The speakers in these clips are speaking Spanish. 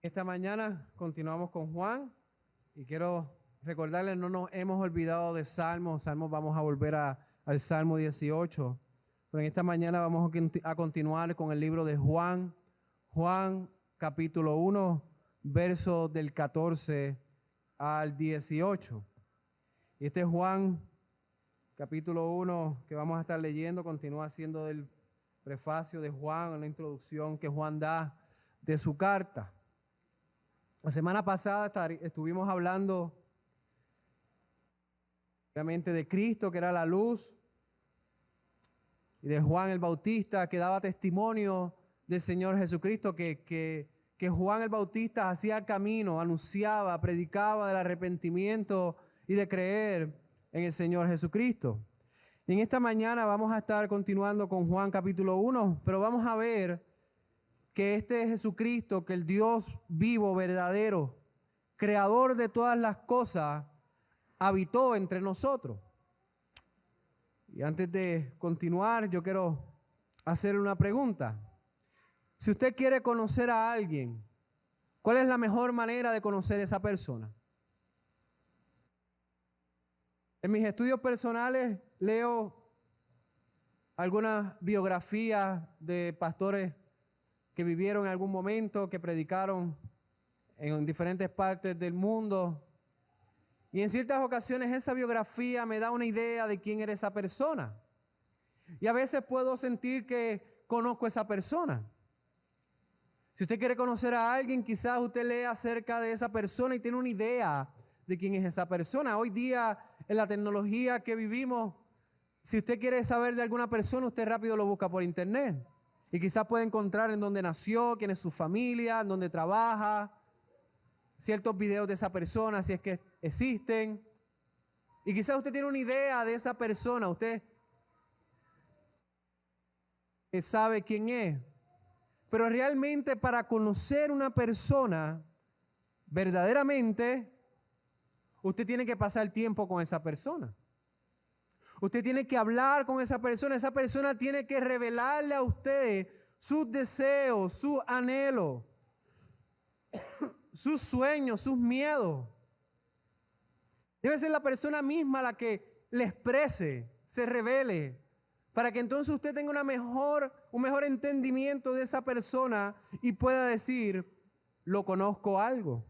Esta mañana continuamos con Juan y quiero recordarles, no nos hemos olvidado de Salmos. Vamos a volver al Salmo 18. Pero en esta mañana vamos a continuar con el libro de Juan. Juan capítulo 1, versos del 14 al 18. Y este Juan capítulo 1 que vamos a estar leyendo continúa siendo del prefacio de Juan, la introducción que Juan da de su carta. La semana pasada estuvimos hablando obviamente de Cristo, que era la luz, y de Juan el Bautista, que daba testimonio del Señor Jesucristo, que Juan el Bautista hacía camino, anunciaba, predicaba del arrepentimiento y de creer en el Señor Jesucristo. Y en esta mañana vamos a estar continuando con Juan capítulo 1, pero vamos a ver que este es Jesucristo, que el Dios vivo, verdadero, creador de todas las cosas, habitó entre nosotros. Y antes de continuar, yo quiero hacerle una pregunta. Si usted quiere conocer a alguien, ¿cuál es la mejor manera de conocer a esa persona? En mis estudios personales leo algunas biografías de pastores que vivieron en algún momento, que predicaron en diferentes partes del mundo. Y en ciertas ocasiones esa biografía me da una idea de quién era esa persona. Y a veces puedo sentir que conozco a esa persona. Si usted quiere conocer a alguien, quizás usted lee acerca de esa persona y tiene una idea de quién es esa persona. Hoy día, en la tecnología que vivimos, si usted quiere saber de alguna persona, usted rápido lo busca por internet. Y quizás puede encontrar en dónde nació, quién es su familia, en dónde trabaja, ciertos videos de esa persona, si es que existen. Y quizás usted tiene una idea de esa persona, usted sabe quién es. Pero realmente para conocer una persona, verdaderamente, usted tiene que pasar tiempo con esa persona. Usted tiene que hablar con esa persona tiene que revelarle a usted sus deseos, sus anhelos, sus sueños, sus miedos. Debe ser la persona misma la que le exprese, se revele, para que entonces usted tenga un mejor entendimiento de esa persona y pueda decir, lo conozco algo,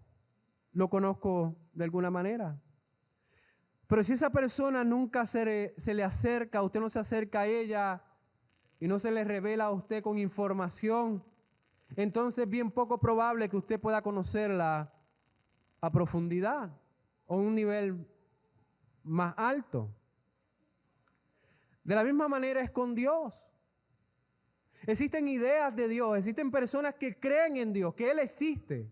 lo conozco de alguna manera. Pero si esa persona nunca se le acerca, usted no se acerca a ella y no se le revela a usted con información, entonces es bien poco probable que usted pueda conocerla a profundidad o a un nivel más alto. De la misma manera es con Dios. Existen ideas de Dios, existen personas que creen en Dios, que Él existe,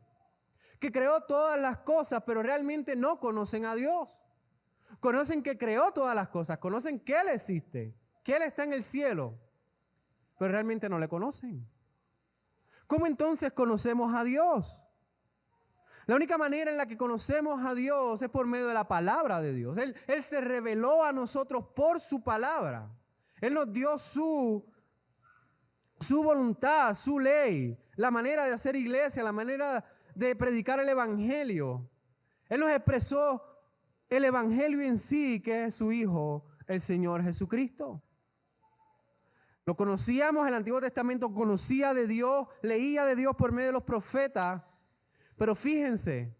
que creó todas las cosas, pero realmente no conocen a Dios. Conocen que creó todas las cosas, conocen que Él existe, que Él está en el cielo, pero realmente no le conocen. ¿Cómo entonces conocemos a Dios? La única manera en la que conocemos a Dios es por medio de la palabra de Dios. Él se reveló a nosotros por su palabra. Él nos dio su voluntad, su ley, la manera de hacer iglesia, la manera de predicar el evangelio. Él nos expresó el evangelio en sí, que es su Hijo, el Señor Jesucristo. Lo conocíamos, el Antiguo Testamento conocía de Dios, leía de Dios por medio de los profetas, pero fíjense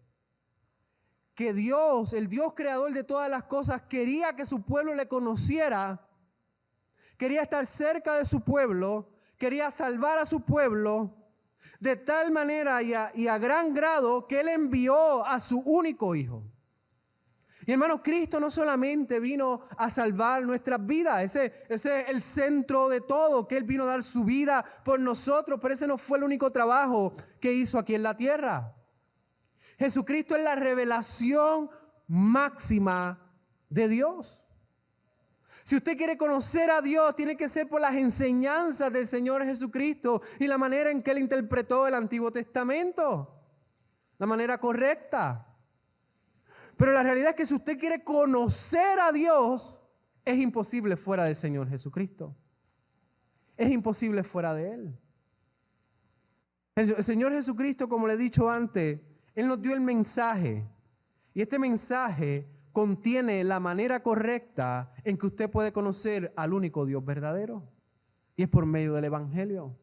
que Dios, el Dios creador de todas las cosas, quería que su pueblo le conociera, quería estar cerca de su pueblo, quería salvar a su pueblo, de tal manera y a gran grado que Él envió a su único Hijo. Y hermanos, Cristo no solamente vino a salvar nuestras vidas, ese es el centro de todo, que Él vino a dar su vida por nosotros, pero ese no fue el único trabajo que hizo aquí en la tierra. Jesucristo es la revelación máxima de Dios. Si usted quiere conocer a Dios, tiene que ser por las enseñanzas del Señor Jesucristo y la manera en que Él interpretó el Antiguo Testamento, la manera correcta. Pero la realidad es que si usted quiere conocer a Dios, es imposible fuera del Señor Jesucristo. Es imposible fuera de Él. El Señor Jesucristo, como le he dicho antes, Él nos dio el mensaje. Y este mensaje contiene la manera correcta en que usted puede conocer al único Dios verdadero. Y es por medio del Evangelio,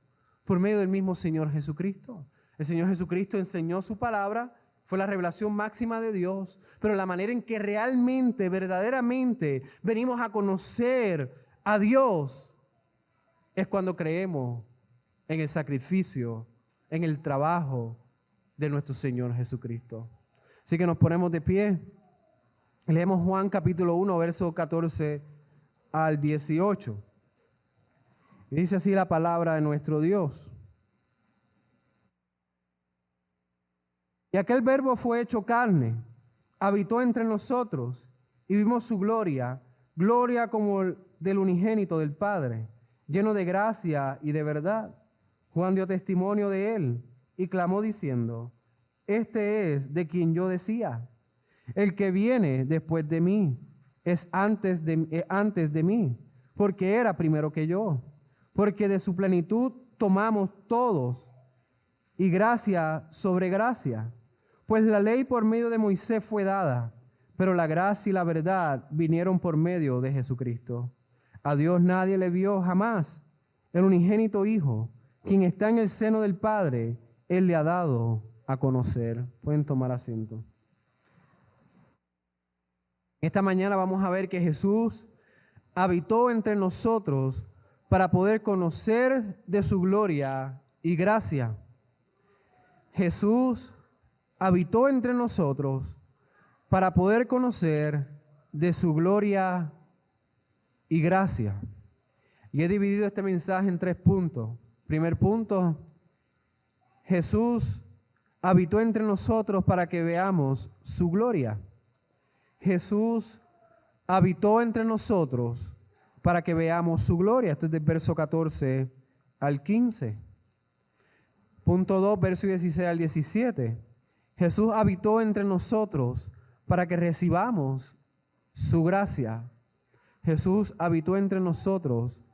por medio del mismo Señor Jesucristo. El Señor Jesucristo enseñó su palabra, fue la revelación máxima de Dios, pero la manera en que realmente, verdaderamente venimos a conocer a Dios es cuando creemos en el sacrificio, en el trabajo de nuestro Señor Jesucristo. Así que nos ponemos de pie. Leemos Juan capítulo 1, verso 14 al 18. Y dice así la palabra de nuestro Dios. Y aquel verbo fue hecho carne, habitó entre nosotros y vimos su gloria, gloria como del unigénito del Padre, lleno de gracia y de verdad. Juan dio testimonio de él y clamó diciendo: este es de quien yo decía, el que viene después de mí es antes de mí, porque era primero que yo, porque de su plenitud tomamos todos, y gracia sobre gracia. Pues la ley por medio de Moisés fue dada, pero la gracia y la verdad vinieron por medio de Jesucristo. A Dios nadie le vio jamás. El unigénito Hijo, quien está en el seno del Padre, Él le ha dado a conocer. Pueden tomar asiento. Esta mañana vamos a ver que Jesús habitó entre nosotros para poder conocer de su gloria y gracia. Jesús habitó entre nosotros para poder conocer de su gloria y gracia. Y he dividido este mensaje en 3 puntos. Primer punto, Jesús habitó entre nosotros para que veamos su gloria. Jesús habitó entre nosotros para que veamos su gloria. Esto es del verso 14 al 15. Punto 2, verso 16 al 17. Jesús habitó entre nosotros para que recibamos su gracia. Jesús habitó entre nosotros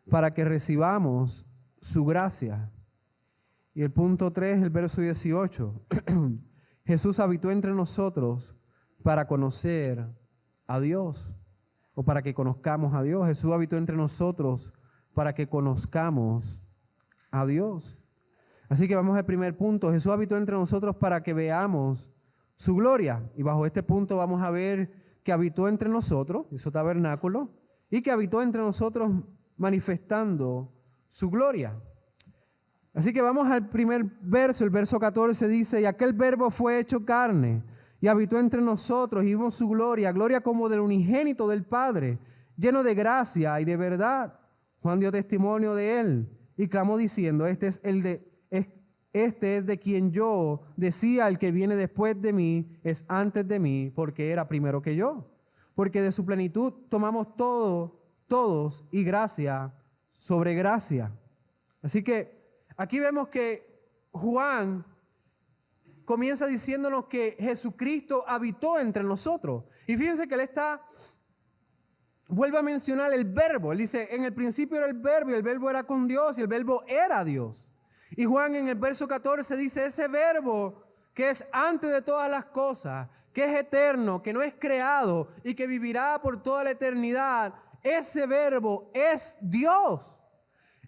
para que recibamos su gracia. Y el punto 3, el verso 18. Jesús habitó entre nosotros para conocer a Dios, o para que conozcamos a Dios. Jesús habitó entre nosotros para que conozcamos a Dios. Así que vamos al primer punto. Jesús habitó entre nosotros para que veamos su gloria. Y bajo este punto vamos a ver que habitó entre nosotros, hizo tabernáculo, y que habitó entre nosotros manifestando su gloria. Así que vamos al primer verso. El verso 14 dice: y aquel verbo fue hecho carne y habitó entre nosotros y vimos su gloria, gloria como del unigénito del Padre, lleno de gracia y de verdad. Juan dio testimonio de él y clamó diciendo: este es de quien yo decía, el que viene después de mí es antes de mí, porque era primero que yo. Porque de su plenitud tomamos todos, y gracia sobre gracia. Así que aquí vemos que Juan comienza diciéndonos que Jesucristo habitó entre nosotros. Y fíjense que él vuelve a mencionar el verbo. Él dice: en el principio era el verbo, y el verbo era con Dios, y el verbo era Dios. Y Juan en el verso 14 dice: ese verbo que es antes de todas las cosas, que es eterno, que no es creado y que vivirá por toda la eternidad, ese verbo es Dios.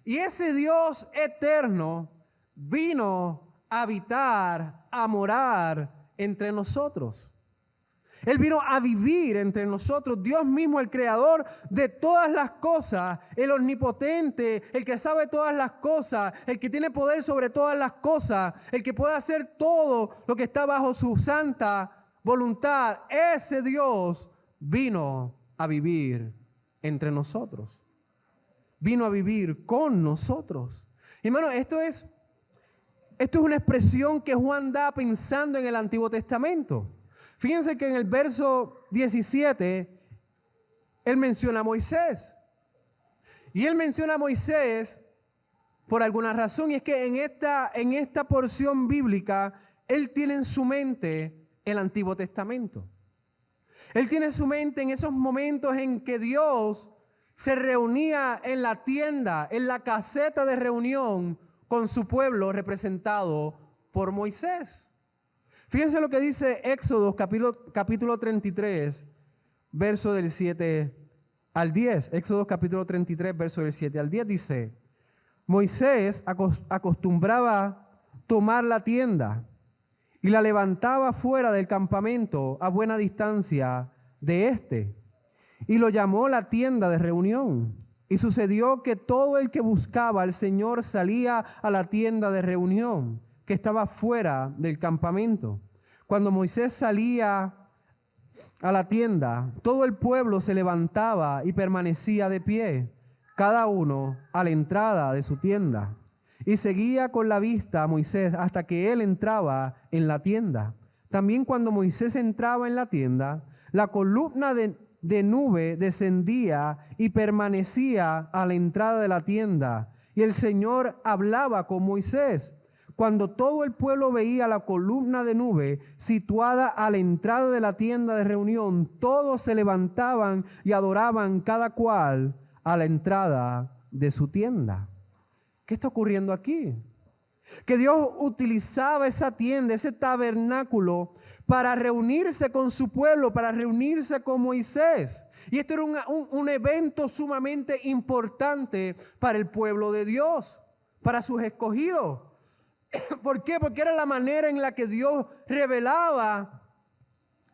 Y ese Dios eterno vino a habitar, a morar entre nosotros. Él vino a vivir entre nosotros. Dios mismo, el creador de todas las cosas, el omnipotente, el que sabe todas las cosas, el que tiene poder sobre todas las cosas, el que puede hacer todo lo que está bajo su santa voluntad. Ese Dios vino a vivir entre nosotros. Vino a vivir con nosotros. Hermano, esto es una expresión que Juan da pensando en el Antiguo Testamento. Fíjense que en el verso 17, él menciona a Moisés. Y él menciona a Moisés por alguna razón, y es que en esta porción bíblica, él tiene en su mente el Antiguo Testamento. Él tiene en su mente en esos momentos en que Dios se reunía en la tienda, en la caseta de reunión, con su pueblo representado por Moisés. Fíjense lo que dice Éxodo capítulo 33, verso del 7 al 10. Éxodo capítulo 33, verso del 7 al 10 dice: Moisés acostumbraba tomar la tienda y la levantaba fuera del campamento a buena distancia de éste, y lo llamó la tienda de reunión. Y sucedió que todo el que buscaba al Señor salía a la tienda de reunión, que estaba fuera del campamento. Cuando Moisés salía a la tienda, todo el pueblo se levantaba y permanecía de pie, cada uno a la entrada de su tienda. Y seguía con la vista a Moisés hasta que él entraba en la tienda. También cuando Moisés entraba en la tienda, la columna de nube descendía y permanecía a la entrada de la tienda. Y el Señor hablaba con Moisés. Cuando todo el pueblo veía la columna de nube situada a la entrada de la tienda de reunión, todos se levantaban y adoraban cada cual a la entrada de su tienda. ¿Qué está ocurriendo aquí? Que Dios utilizaba esa tienda, ese tabernáculo, para reunirse con su pueblo, para reunirse con Moisés. Y esto era un evento sumamente importante para el pueblo de Dios, para sus escogidos. ¿Por qué? Porque era la manera en la que Dios revelaba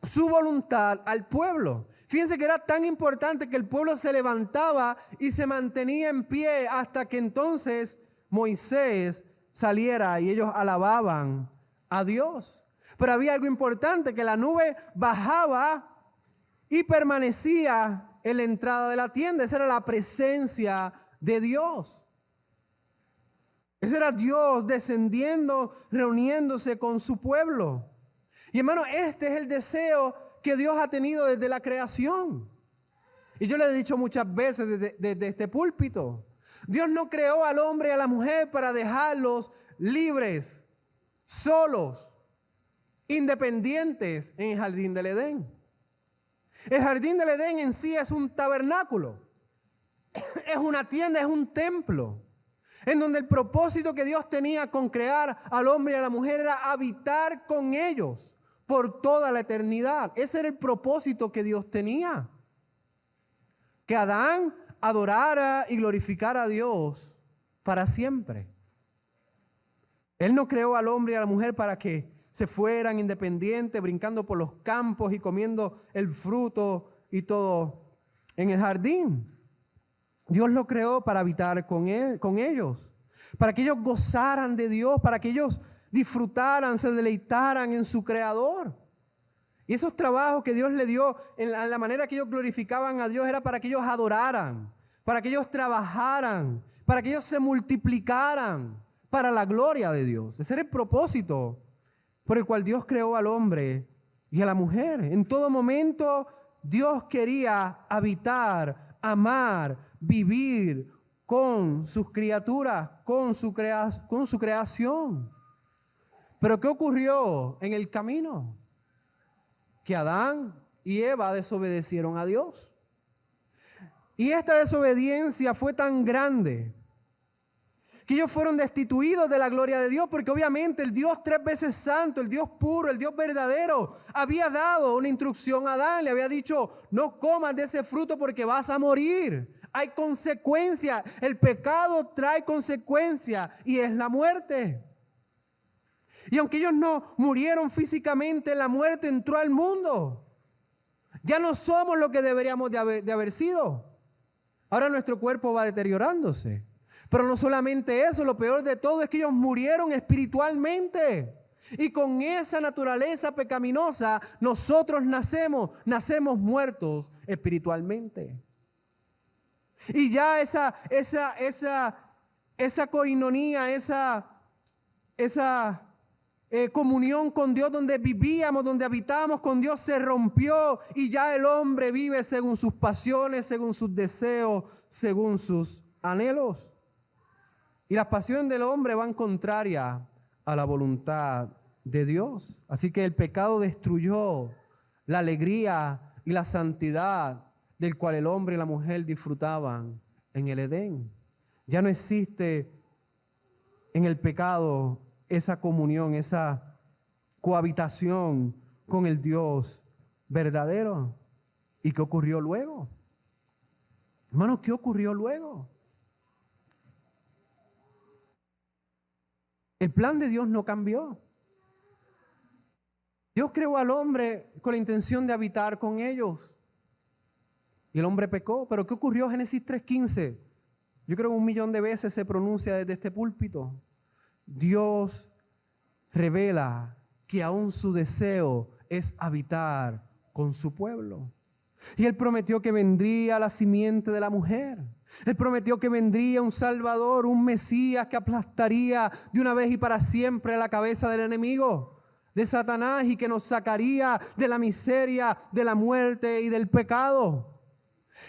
su voluntad al pueblo. Fíjense que era tan importante que el pueblo se levantaba y se mantenía en pie hasta que entonces Moisés saliera y ellos alababan a Dios. Pero había algo importante, que la nube bajaba y permanecía en la entrada de la tienda. Esa era la presencia de Dios. Ese era Dios descendiendo, reuniéndose con su pueblo. Y hermano, este es el deseo que Dios ha tenido desde la creación. Y yo le he dicho muchas veces desde este púlpito: Dios no creó al hombre y a la mujer para dejarlos libres, solos, independientes en el jardín del Edén. El jardín del Edén en sí es un tabernáculo, es una tienda, es un templo, en donde el propósito que Dios tenía con crear al hombre y a la mujer era habitar con ellos por toda la eternidad. Ese era el propósito que Dios tenía. Que Adán adorara y glorificara a Dios para siempre. Él no creó al hombre y a la mujer para que se fueran independientes, brincando por los campos y comiendo el fruto y todo en el jardín. Dios lo creó para habitar con ellos, para que ellos gozaran de Dios, para que ellos disfrutaran, se deleitaran en su Creador. Y esos trabajos que Dios le dio, en la manera que ellos glorificaban a Dios, era para que ellos adoraran, para que ellos trabajaran, para que ellos se multiplicaran para la gloria de Dios. Ese era el propósito por el cual Dios creó al hombre y a la mujer. En todo momento Dios quería habitar, amar, vivir con sus criaturas, con su creación. Pero ¿qué ocurrió en el camino? Que Adán y Eva desobedecieron a Dios. Y esta desobediencia fue tan grande que ellos fueron destituidos de la gloria de Dios, porque obviamente el Dios 3 veces santo, el Dios puro, el Dios verdadero, había dado una instrucción a Adán, le había dicho: no comas de ese fruto porque vas a morir. Hay consecuencia, el pecado trae consecuencia y es la muerte. Y aunque ellos no murieron físicamente, la muerte entró al mundo. Ya no somos lo que deberíamos de haber sido. Ahora nuestro cuerpo va deteriorándose. Pero no solamente eso, lo peor de todo es que ellos murieron espiritualmente. Y con esa naturaleza pecaminosa nosotros nacemos muertos espiritualmente. Y ya esa coinonía, esa comunión con Dios, donde vivíamos, donde habitábamos con Dios, se rompió y ya el hombre vive según sus pasiones, según sus deseos, según sus anhelos. Y las pasiones del hombre van contrarias a la voluntad de Dios. Así que el pecado destruyó la alegría y la santidad del cual el hombre y la mujer disfrutaban en el Edén. Ya no existe en el pecado esa comunión, esa cohabitación con el Dios verdadero. ¿Y qué ocurrió luego? Hermanos, ¿qué ocurrió luego? El plan de Dios no cambió. Dios creó al hombre con la intención de habitar con ellos. Y el hombre pecó. ¿Pero qué ocurrió? Génesis 3:15. Yo creo que 1.000.000 de veces se pronuncia desde este púlpito. Dios revela que aún su deseo es habitar con su pueblo. Y Él prometió que vendría la simiente de la mujer. Él prometió que vendría un Salvador, un Mesías que aplastaría de una vez y para siempre la cabeza del enemigo, de Satanás, y que nos sacaría de la miseria, de la muerte y del pecado.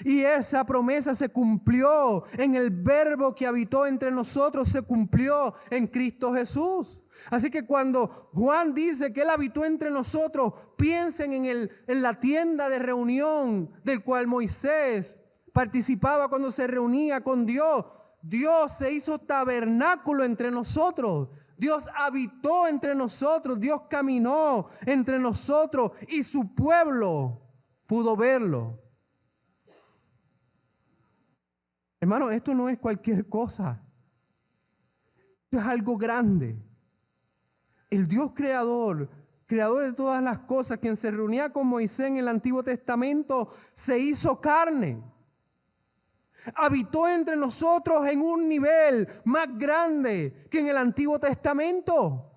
Y esa promesa se cumplió en el Verbo que habitó entre nosotros, se cumplió en Cristo Jesús. Así que cuando Juan dice que Él habitó entre nosotros, piensen en la tienda de reunión del cual Moisés participaba cuando se reunía con Dios. Dios se hizo tabernáculo entre nosotros. Dios habitó entre nosotros. Dios caminó entre nosotros y su pueblo pudo verlo. Hermano, esto no es cualquier cosa. Esto es algo grande. El Dios creador de todas las cosas, quien se reunía con Moisés en el Antiguo Testamento, se hizo carne. Habitó entre nosotros en un nivel más grande que en el Antiguo Testamento.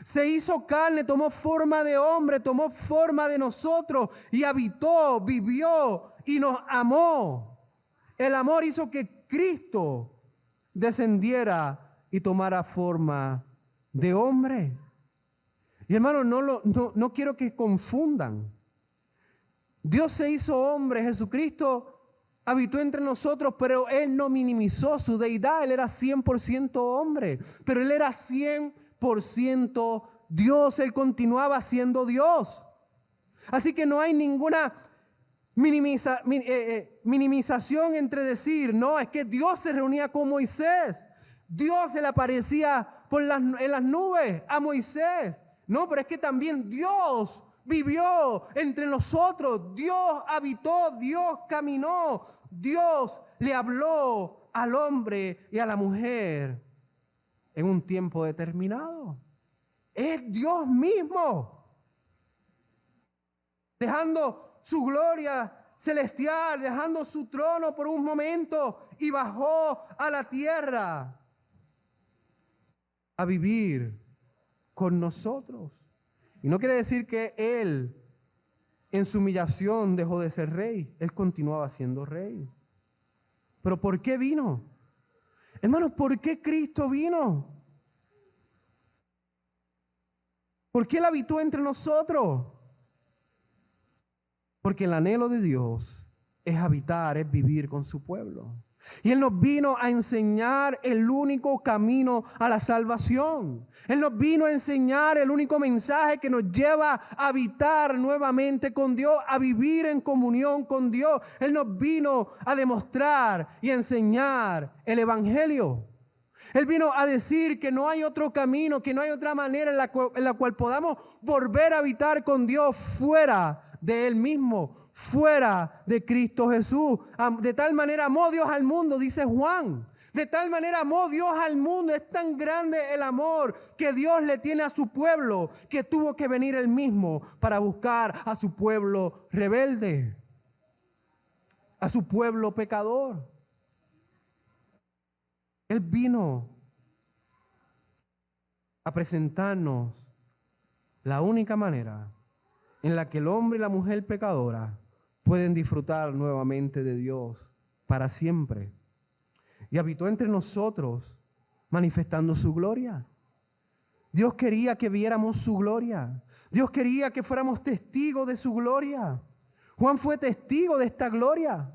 Se hizo carne, tomó forma de hombre, tomó forma de nosotros y habitó, vivió y nos amó. El amor hizo que Cristo descendiera y tomara forma de hombre. Y hermano, no quiero que confundan. Dios se hizo hombre, Jesucristo habitó entre nosotros, pero Él no minimizó su deidad. Él era 100% hombre, pero Él era 100% Dios. Él continuaba siendo Dios. Así que no hay ninguna minimización entre decir, no, es que Dios se reunía con Moisés. Dios se le aparecía en las nubes a Moisés. No, pero es que también Dios vivió entre nosotros. Dios habitó, Dios caminó. Dios le habló al hombre y a la mujer en un tiempo determinado. Es Dios mismo, dejando su gloria celestial, dejando su trono por un momento y bajó a la tierra a vivir con nosotros. Y no quiere decir que Él en su humillación dejó de ser rey. Él continuaba siendo rey. ¿Pero por qué vino? Hermanos, ¿por qué Cristo vino? ¿Por qué Él habitó entre nosotros? Porque el anhelo de Dios es habitar, es vivir con su pueblo. Y Él nos vino a enseñar el único camino a la salvación. Él nos vino a enseñar el único mensaje que nos lleva a habitar nuevamente con Dios, a vivir en comunión con Dios. Él nos vino a demostrar y a enseñar el Evangelio. Él vino a decir que no hay otro camino, que no hay otra manera en la cual podamos volver a habitar con Dios fuera de Él mismo, fuera de Cristo Jesús. De tal manera amó Dios al mundo, dice Juan. De tal manera amó Dios al mundo. Es tan grande el amor que Dios le tiene a su pueblo, que tuvo que venir Él mismo para buscar a su pueblo rebelde, a su pueblo pecador. Él vino a presentarnos la única manera en la que el hombre y la mujer pecadora pueden disfrutar nuevamente de Dios para siempre. Y habitó entre nosotros manifestando su gloria. Dios quería que viéramos su gloria. Dios quería que fuéramos testigos de su gloria. Juan fue testigo de esta gloria.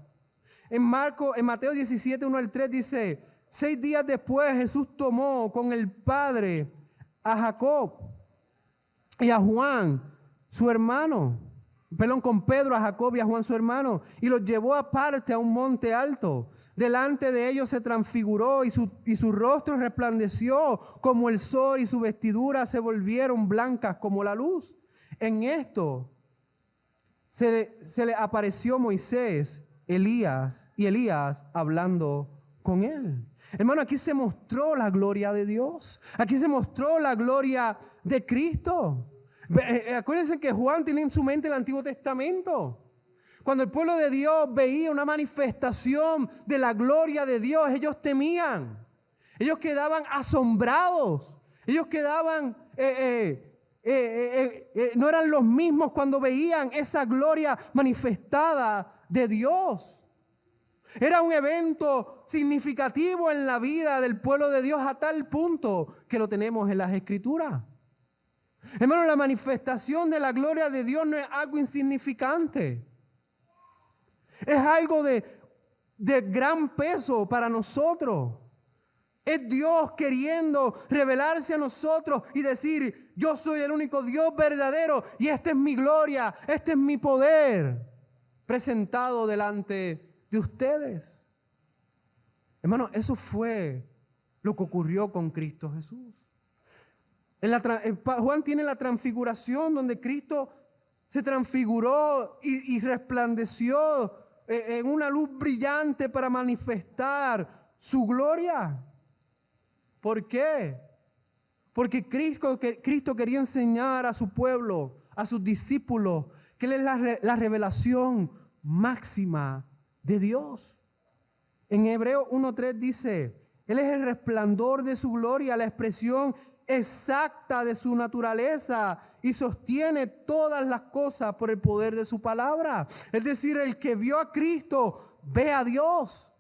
En Mateo 17, 1 al 3 dice: 6 días después Jesús tomó con el Padre a Jacob y a Juan, su hermano, con Pedro, a Jacob y a Juan, su hermano, y los llevó aparte a un monte alto. Delante de ellos se transfiguró y su rostro resplandeció como el sol y sus vestiduras se volvieron blancas como la luz. En esto se le apareció Moisés, Elías hablando con él. Hermano, aquí se mostró la gloria de Dios. Aquí se mostró la gloria de Cristo. Acuérdense que Juan tiene en su mente el Antiguo Testamento. Cuando el pueblo de Dios veía una manifestación de la gloria de Dios, ellos temían. Ellos quedaban asombrados. Ellos quedaban, no eran los mismos cuando veían esa gloria manifestada de Dios. Era un evento significativo en la vida del pueblo de Dios a tal punto que lo tenemos en las Escrituras. Hermano, la manifestación de la gloria de Dios no es algo insignificante. Es algo de gran peso para nosotros. Es Dios queriendo revelarse a nosotros y decir: yo soy el único Dios verdadero y esta es mi gloria, este es mi poder presentado delante de ustedes. Hermano, eso fue lo que ocurrió con Cristo Jesús. Juan tiene la transfiguración donde Cristo se transfiguró y resplandeció en una luz brillante para manifestar su gloria. ¿Por qué? Porque Cristo quería enseñar a su pueblo, a sus discípulos, que Él es la revelación máxima de Dios. En Hebreos 1:3 dice: Él es el resplandor de su gloria, la expresión exacta de su naturaleza y sostiene todas las cosas por el poder de su palabra. Es decir, el que vio a Cristo ve a Dios.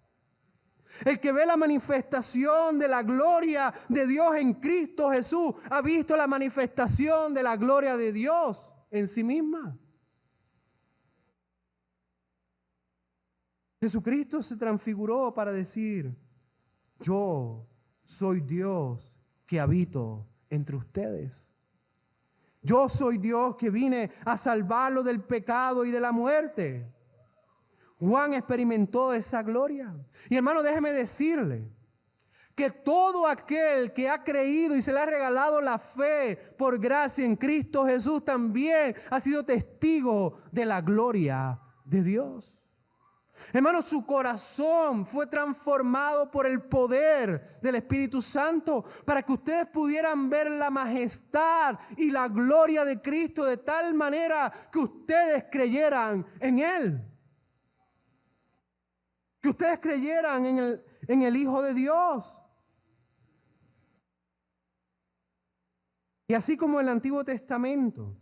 El que ve la manifestación de la gloria de Dios en Cristo Jesús ha visto la manifestación de la gloria de Dios en sí misma. Jesucristo se transfiguró para decir: yo soy Dios que habito entre ustedes. Yo soy Dios que vine a salvarlo del pecado y de la muerte. Juan experimentó esa gloria. Y hermano, déjeme decirle que todo aquel que ha creído y se le ha regalado la fe por gracia en Cristo Jesús también ha sido testigo de la gloria de Dios. Hermano, su corazón fue transformado por el poder del Espíritu Santo para que ustedes pudieran ver la majestad y la gloria de Cristo de tal manera que ustedes creyeran en Él. Que ustedes creyeran en el Hijo de Dios. Y así como en el Antiguo Testamento,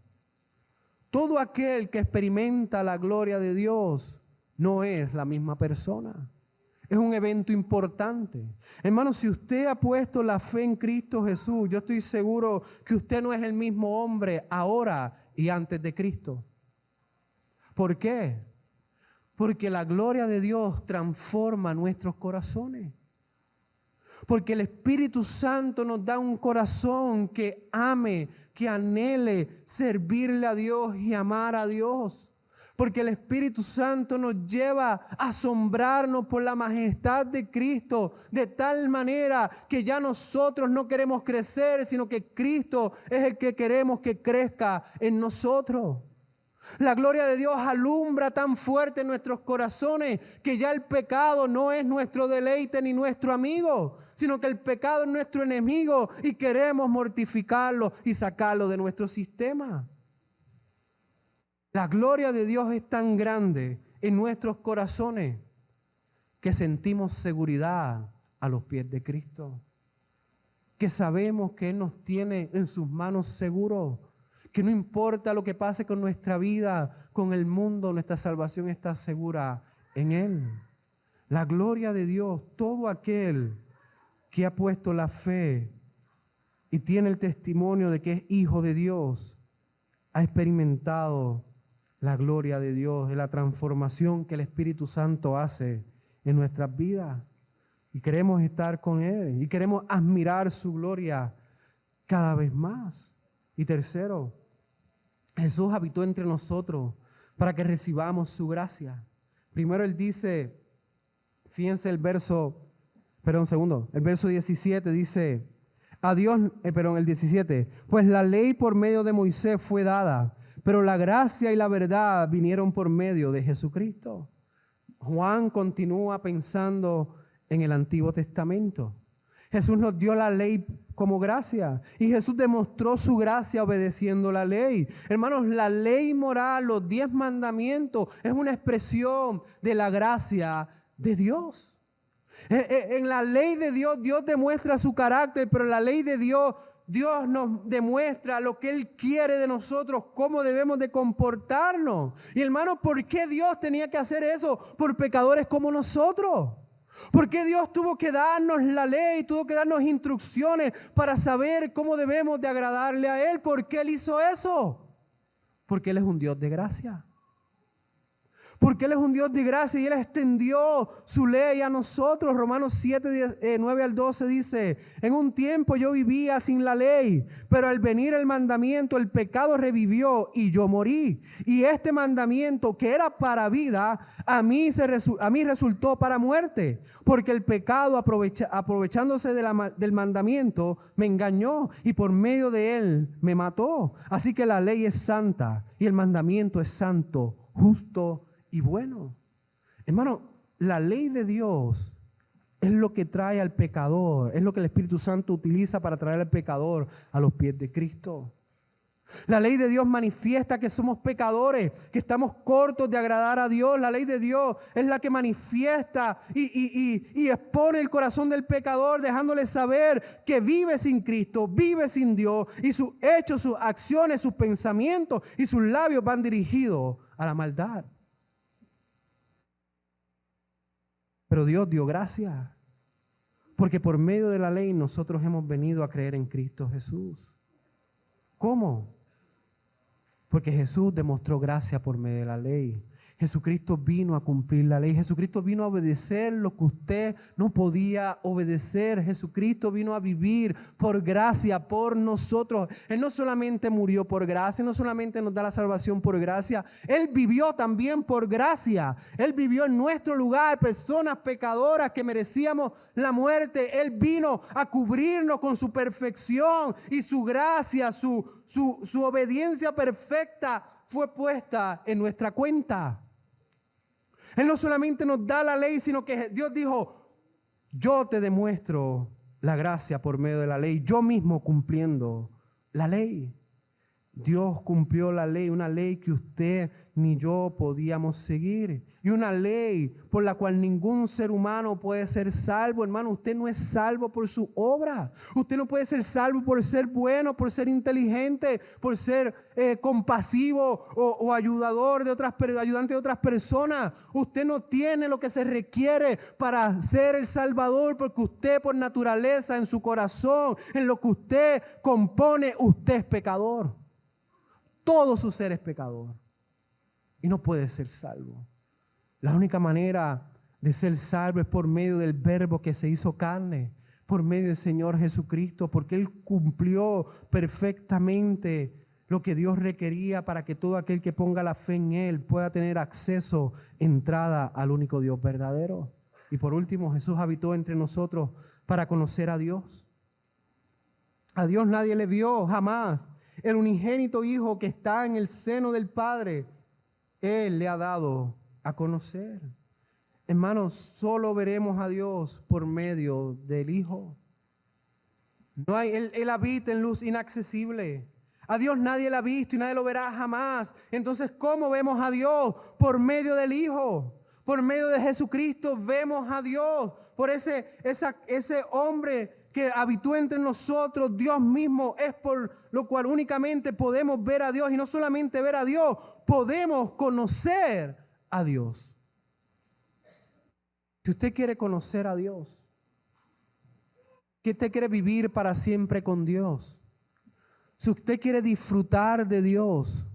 todo aquel que experimenta la gloria de Dios no es la misma persona. Es un evento importante. Hermano, si usted ha puesto la fe en Cristo Jesús, yo estoy seguro que usted no es el mismo hombre ahora y antes de Cristo. ¿Por qué? Porque la gloria de Dios transforma nuestros corazones. Porque el Espíritu Santo nos da un corazón que ame, que anhele servirle a Dios y amar a Dios. Porque el Espíritu Santo nos lleva a asombrarnos por la majestad de Cristo, de tal manera que ya nosotros no queremos crecer, sino que Cristo es el que queremos que crezca en nosotros. La gloria de Dios alumbra tan fuerte en nuestros corazones que ya el pecado no es nuestro deleite ni nuestro amigo, sino que el pecado es nuestro enemigo y queremos mortificarlo y sacarlo de nuestro sistema. La gloria de Dios es tan grande en nuestros corazones que sentimos seguridad a los pies de Cristo. Que sabemos que Él nos tiene en sus manos seguros. Que no importa lo que pase con nuestra vida, con el mundo, nuestra salvación está segura en Él. La gloria de Dios, todo aquel que ha puesto la fe y tiene el testimonio de que es hijo de Dios, ha experimentado la gloria de Dios, de la transformación que el Espíritu Santo hace en nuestras vidas. Y queremos estar con Él y queremos admirar su gloria cada vez más. Y tercero, Jesús habitó entre nosotros para que recibamos su gracia. Primero Él dice Fíjense el verso 17 dice, el 17, pues la ley por medio de Moisés fue dada, pero la gracia y la verdad vinieron por medio de Jesucristo. Juan continúa pensando en el Antiguo Testamento. Jesús nos dio la ley como gracia y Jesús demostró su gracia obedeciendo la ley. Hermanos, la ley moral, los 10 mandamientos, es una expresión de la gracia de Dios. En la ley de Dios, Dios demuestra su carácter, pero en la ley de Dios, Dios nos demuestra lo que Él quiere de nosotros, cómo debemos de comportarnos. Y hermanos, ¿por qué Dios tenía que hacer eso por pecadores como nosotros? ¿Por qué Dios tuvo que darnos la ley, tuvo que darnos instrucciones para saber cómo debemos de agradarle a Él? ¿Por qué Él hizo eso? Porque Él es un Dios de gracia. Porque Él es un Dios de gracia y Él extendió su ley a nosotros. Romanos 7, 9 al 12 dice, en un tiempo yo vivía sin la ley, pero al venir el mandamiento, el pecado revivió y yo morí. Y este mandamiento que era para vida, a mí resultó para muerte. Porque el pecado, aprovechándose del mandamiento, me engañó y por medio de él me mató. Así que la ley es santa y el mandamiento es santo, justo y bueno. Hermano, la ley de Dios es lo que trae al pecador, es lo que el Espíritu Santo utiliza para traer al pecador a los pies de Cristo. La ley de Dios manifiesta que somos pecadores, que estamos cortos de agradar a Dios. La ley de Dios es la que manifiesta y expone el corazón del pecador, dejándole saber que vive sin Cristo, vive sin Dios, y sus hechos, sus acciones, sus pensamientos y sus labios van dirigidos a la maldad. Pero Dios dio gracia, porque por medio de la ley nosotros hemos venido a creer en Cristo Jesús. ¿Cómo? Porque Jesús demostró gracia por medio de la ley. Jesucristo vino a cumplir la ley. Jesucristo vino a obedecer lo que usted no podía obedecer. Jesucristo vino a vivir por gracia, por nosotros. Él no solamente murió por gracia, no solamente nos da la salvación por gracia. Él vivió también por gracia. Él vivió en nuestro lugar, personas pecadoras que merecíamos la muerte. Él vino a cubrirnos con su perfección y su gracia, su obediencia perfecta fue puesta en nuestra cuenta. Él no solamente nos da la ley, sino que Dios dijo, yo te demuestro la gracia por medio de la ley, yo mismo cumpliendo la ley. Dios cumplió la ley, una ley que usted ni yo podíamos seguir. Y una ley por la cual ningún ser humano puede ser salvo. Hermano, usted no es salvo por su obra. Usted no puede ser salvo por ser bueno, por ser inteligente, por ser compasivo o ayudante de otras personas. Usted no tiene lo que se requiere para ser el Salvador, porque usted por naturaleza, en su corazón, en lo que usted compone, usted es pecador. Todo su ser es pecador y no puede ser salvo. La única manera de ser salvo es por medio del Verbo que se hizo carne, por medio del Señor Jesucristo, porque Él cumplió perfectamente lo que Dios requería para que todo aquel que ponga la fe en Él pueda tener acceso, entrada al único Dios verdadero. Y por último, Jesús habitó entre nosotros para conocer a Dios. A Dios nadie le vio jamás. El unigénito Hijo que está en el seno del Padre, Él le ha dado a conocer. Hermanos, solo veremos a Dios por medio del Hijo. Él habita en luz inaccesible. A Dios nadie lo ha visto y nadie lo verá jamás. Entonces, ¿cómo vemos a Dios? Por medio del Hijo. Por medio de Jesucristo vemos a Dios. Por ese hombre que habitó entre nosotros, Dios mismo, es por lo cual únicamente podemos ver a Dios. Y no solamente ver a Dios, podemos conocer a Dios. Si usted quiere conocer a Dios, que usted quiere vivir para siempre con Dios, si usted quiere disfrutar de Dios,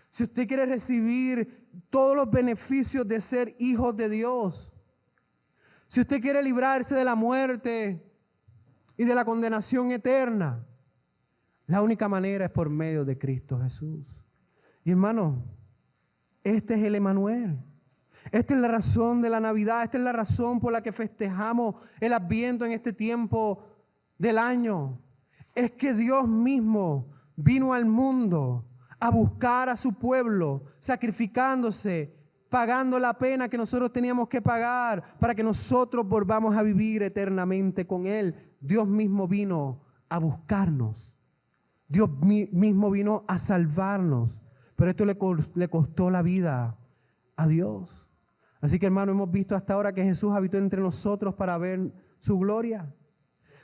si usted quiere recibir todos los beneficios de ser hijos de Dios, si usted quiere librarse de la muerte y de la condenación eterna, la única manera es por medio de Cristo Jesús. Y hermano, este es el Emanuel. Esta es la razón de la Navidad, esta es la razón por la que festejamos el Adviento en este tiempo del año. Es que Dios mismo vino al mundo a buscar a su pueblo, sacrificándose, pagando la pena que nosotros teníamos que pagar para que nosotros volvamos a vivir eternamente con Él. Dios mismo vino a buscarnos. Dios mismo vino a salvarnos. Pero esto le costó la vida a Dios. Así que, hermano, hemos visto hasta ahora que Jesús habitó entre nosotros para ver su gloria.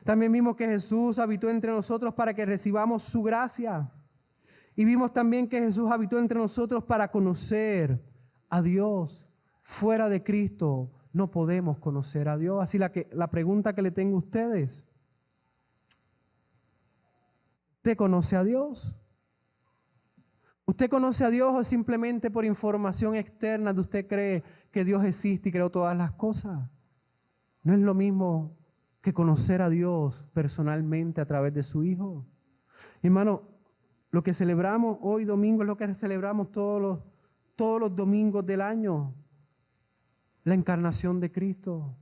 También vimos que Jesús habitó entre nosotros para que recibamos su gracia. Y vimos también que Jesús habitó entre nosotros para conocer a Dios. Fuera de Cristo no podemos conocer a Dios. Así la pregunta que le tengo a ustedes: ¿usted conoce a Dios? ¿Usted conoce a Dios o simplemente por información externa de usted cree que Dios existe y creó todas las cosas? No es lo mismo que conocer a Dios personalmente a través de su Hijo. Hermano, lo que celebramos hoy domingo es lo que celebramos todos los domingos del año. La encarnación de Cristo.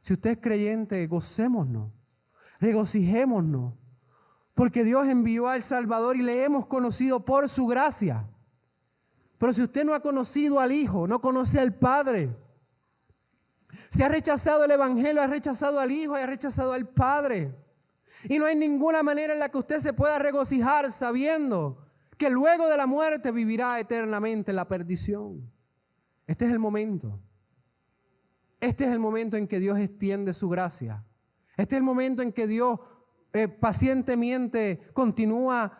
Si usted es creyente, gocémonos, regocijémonos, porque Dios envió al Salvador y le hemos conocido por su gracia. Pero si usted no ha conocido al Hijo, no conoce al Padre, si ha rechazado el Evangelio, ha rechazado al Hijo y ha rechazado al Padre. Y no hay ninguna manera en la que usted se pueda regocijar sabiendo que luego de la muerte vivirá eternamente en la perdición. Este es el momento. Este es el momento en que Dios extiende su gracia. Este es el momento en que Dios pacientemente continúa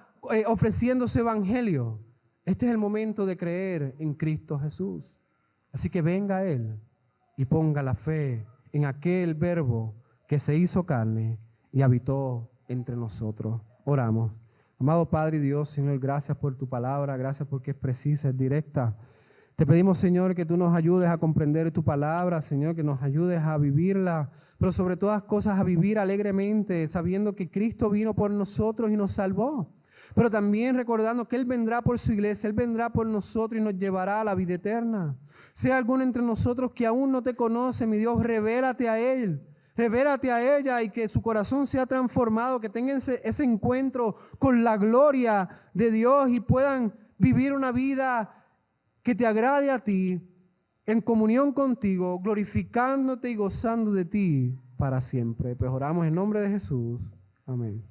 ofreciendo su evangelio. Este es el momento de creer en Cristo Jesús. Así que venga a Él y ponga la fe en aquel verbo que se hizo carne y habitó entre nosotros. Oramos. Amado Padre Dios, Señor, gracias por tu palabra, gracias porque es precisa, es directa. Te pedimos, Señor, que tú nos ayudes a comprender tu palabra, Señor, que nos ayudes a vivirla, pero sobre todas cosas a vivir alegremente, sabiendo que Cristo vino por nosotros y nos salvó. Pero también recordando que Él vendrá por su iglesia, Él vendrá por nosotros y nos llevará a la vida eterna. Sea alguno entre nosotros que aún no te conoce, mi Dios, revélate a Él. Revélate a ella y que su corazón sea transformado, que tengan ese encuentro con la gloria de Dios y puedan vivir una vida que te agrade a ti, en comunión contigo, glorificándote y gozando de ti para siempre. Pues oramos en nombre de Jesús. Amén.